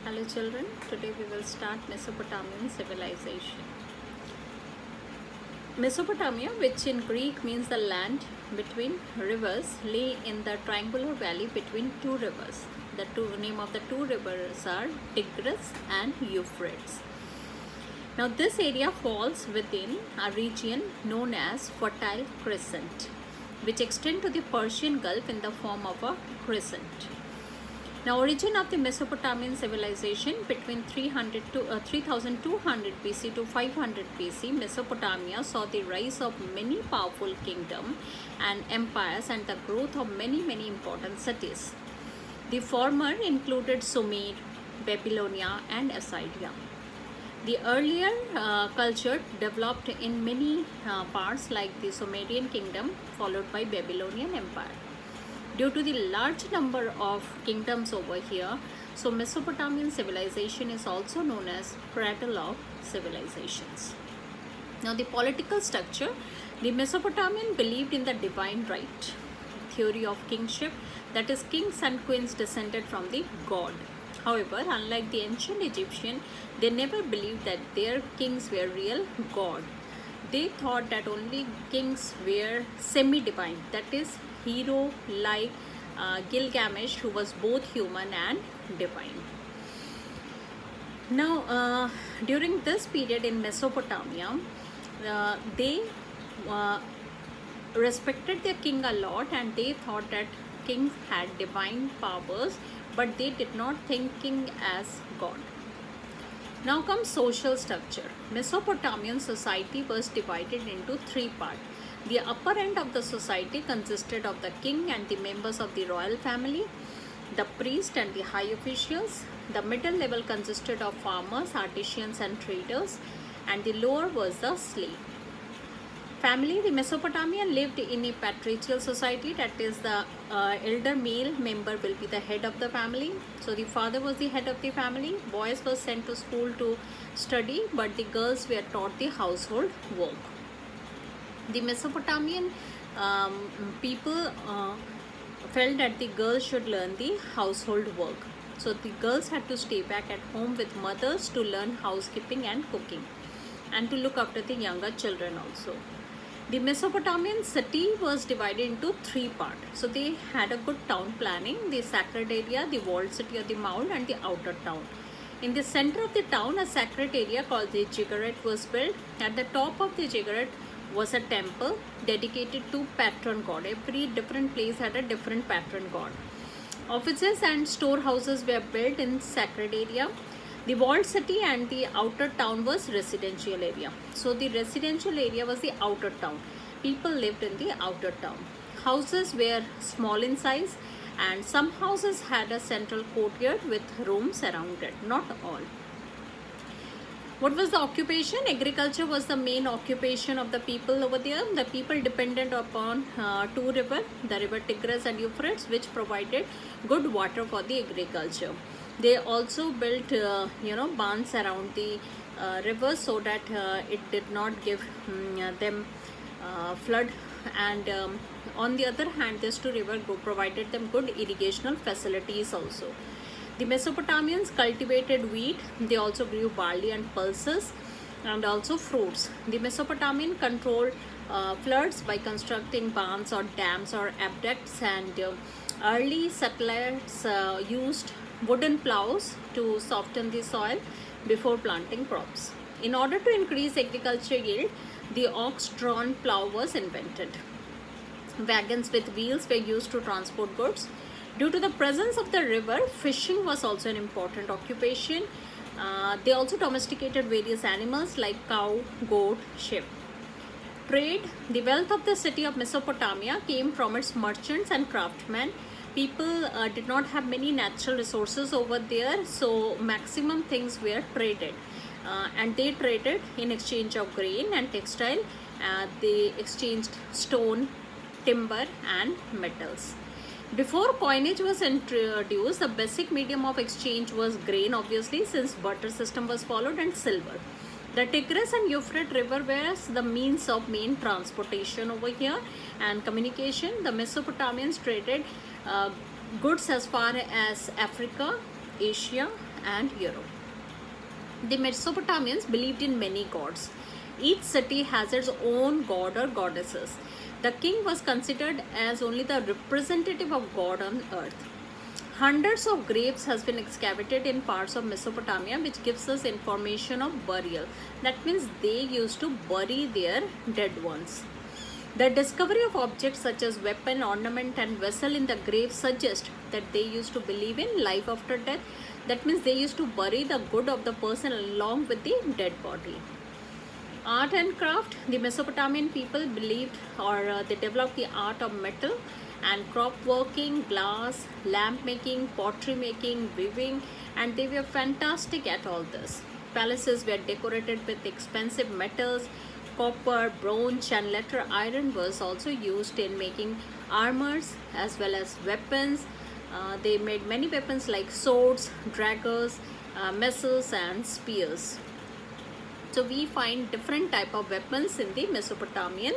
Hello children, today we will start Mesopotamian civilization. Mesopotamia, which in Greek means the land between rivers, lay in the triangular valley between two rivers. The name of the two rivers are Tigris and Euphrates. Now this area falls within a region known as Fertile Crescent, which extends to the Persian Gulf in the form of a crescent. Now, origin of the Mesopotamian civilization between 3200 BC to 500 BC, Mesopotamia saw the rise of many powerful kingdoms and empires and the growth of many important cities. The former included Sumer, Babylonia and Assyria. The earlier culture developed in many parts like the Sumerian kingdom followed by Babylonian empire. Due to the large number of kingdoms over here, so Mesopotamian civilization is also known as cradle of civilizations. Now the political structure, the Mesopotamian believed in the divine right, theory of kingship, that is kings and queens descended from the god. However, unlike the ancient Egyptian, they never believed that their kings were real god. They thought that only kings were semi-divine, that is hero like Gilgamesh, who was both human and divine. Now, during this period in Mesopotamia, they respected their king a lot and they thought that kings had divine powers, but they did not think king as god. Now comes social structure. Mesopotamian society was divided into three parts. The upper end of the society consisted of the king and the members of the royal family, the priest and the high officials. The middle level consisted of farmers, artisans and traders, and the lower was the slave. Family, the Mesopotamian lived in a patriarchal society, that is the elder male member will be the head of the family. So the father was the head of the family. Boys were sent to school to study, but the girls were taught the household work. The Mesopotamian people felt that the girls should learn the household work. So the girls had to stay back at home with mothers to learn housekeeping and cooking and to look after the younger children also. The Mesopotamian city was divided into three parts. So they had a good town planning, the sacred area, the walled city or the mound, and the outer town. In the center of the town, a sacred area called the ziggurat was built. At the top of the ziggurat was a temple dedicated to patron god. Every different place had a different patron god. Offices and storehouses were built in sacred area. The walled city and the outer town was residential area. So the residential area was the outer town. People lived in the outer town. Houses were small in size and some houses had a central courtyard with rooms around it, not all. What was the occupation? Agriculture was the main occupation of the people over there. The people depended upon two rivers, the river Tigris and Euphrates, which provided good water for the agriculture. They also built, barns around the river so that it did not give them flood. And on the other hand, these two rivers provided them good irrigational facilities also. The Mesopotamians cultivated wheat. They also grew barley and pulses and also fruits. The Mesopotamian controlled floods by constructing barns or dams or aqueducts, and early settlers used wooden plows to soften the soil before planting crops. In order to increase agriculture yield, the ox-drawn plow was invented. Wagons with wheels were used to transport goods. Due to the presence of the river, fishing was also an important occupation. They also domesticated various animals like cow, goat, sheep. Trade, the wealth of the city of Mesopotamia came from its merchants and craftsmen. People did not have many natural resources over there, so maximum things were traded. And they traded in exchange of grain and textile. They exchanged stone, timber and metals. Before coinage was introduced, the basic medium of exchange was grain, obviously, since barter system was followed, and silver. The Tigris and Euphrates river was the means of main transportation over here and communication. The Mesopotamians traded goods as far as Africa, Asia and Europe. The Mesopotamians believed in many gods. Each city has its own god or goddesses. The king was considered as only the representative of God on earth. Hundreds of graves has been excavated in parts of Mesopotamia, which gives us information of burial. That means they used to bury their dead ones. The discovery of objects such as weapon, ornament and vessel in the grave suggest that they used to believe in life after death. That means they used to bury the good of the person along with the dead body. Art and craft. The Mesopotamian people believed they developed the art of metal and crop working, glass, lamp making, pottery making, weaving, and they were fantastic at all this. Palaces were decorated with expensive metals. Copper, bronze and later iron was also used in making armors as well as weapons. They made many weapons like swords, daggers, maces and spears. So we find different type of weapons in the Mesopotamian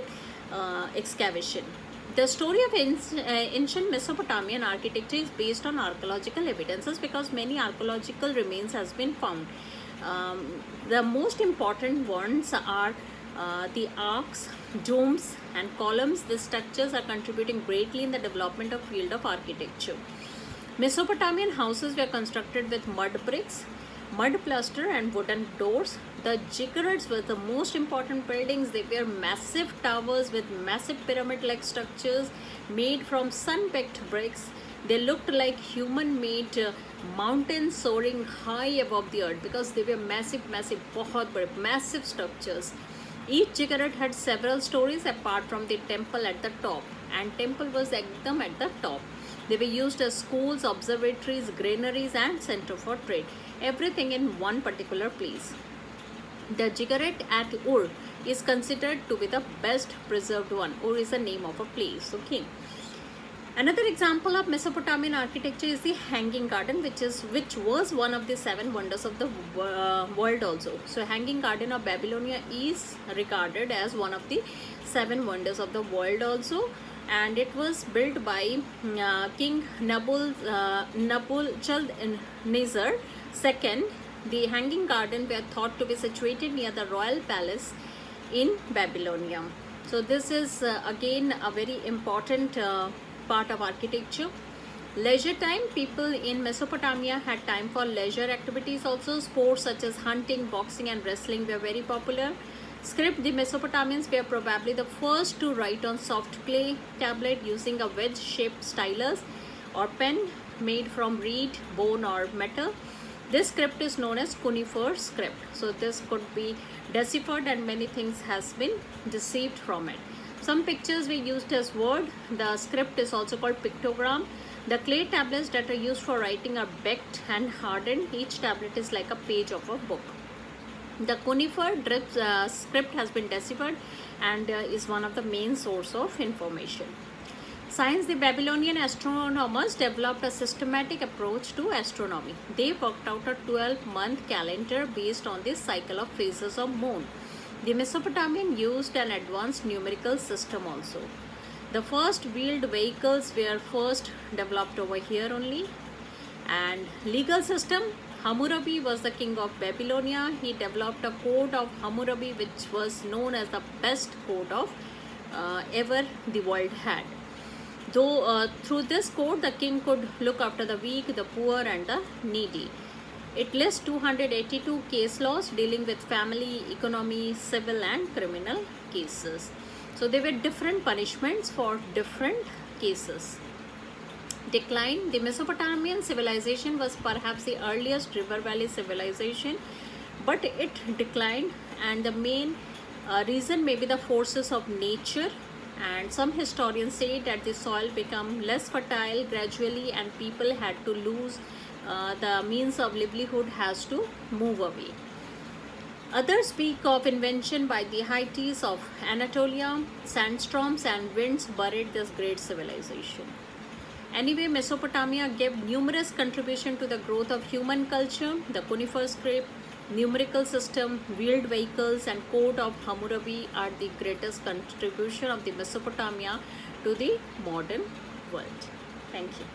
excavation. The story of ancient Mesopotamian architecture is based on archaeological evidences because many archaeological remains has been found. The most important ones are the arcs, domes and columns. These structures are contributing greatly in the development of field of architecture. Mesopotamian houses were constructed with mud bricks, mud plaster and wooden doors. The ziggurats were the most important buildings. They were massive towers with massive pyramid-like structures made from sun-baked bricks. They looked like human-made mountains soaring high above the earth because they were massive massive structures. Each ziggurat had several stories apart from the temple at the top, and temple was ekdam at the top. They were used as schools, observatories, granaries and center for trade. Everything in one particular place. The ziggurat at Ur is considered to be the best preserved one. Ur is the name of a place. Okay. Another example of Mesopotamian architecture is the Hanging Garden, which was one of the 7 wonders of the world also. So Hanging Garden of Babylonia is regarded as one of the 7 wonders of the world also, and it was built by King Nebuchadnezzar II. The Hanging Garden were thought to be situated near the royal palace in Babylonia. So this is again a very important part of architecture. Leisure time. People in Mesopotamia had time for leisure activities also. Sports such as hunting, boxing and wrestling were very popular. Script. The Mesopotamians were probably the first to write on soft clay tablet using a wedge-shaped stylus or pen made from reed, bone or metal. This script is known as cuneiform script. So this could be deciphered and many things has been deceived from it. Some pictures were used as word. The script is also called pictogram. The clay tablets that are used for writing are baked and hardened. Each tablet is like a page of a book. The cuneiform script has been deciphered and is one of the main source of information. Science. The Babylonian astronomers developed a systematic approach to astronomy. They worked out a 12-month calendar based on the cycle of phases of moon. The Mesopotamian used an advanced numerical system also. The first wheeled vehicles were first developed over here only. And legal system. Hammurabi was the king of Babylonia. He developed a code of Hammurabi which was known as the best code of ever the world had. Though through this code the king could look after the weak, the poor and the needy. It lists 282 case laws dealing with family, economy, civil and criminal cases. So there were different punishments for different cases. Decline. The Mesopotamian civilization was perhaps the earliest river valley civilization, but it declined, and the main reason may be the forces of nature. And some historians say that the soil became less fertile gradually and people had to lose the means of livelihood has to move away. Others speak of invention by the Hittites of Anatolia. Sandstorms and winds buried this great civilization. Anyway, Mesopotamia gave numerous contributions to the growth of human culture. The cuneiform script, numerical system, wheeled vehicles and code of Hammurabi are the greatest contribution of the Mesopotamia to the modern world. Thank you.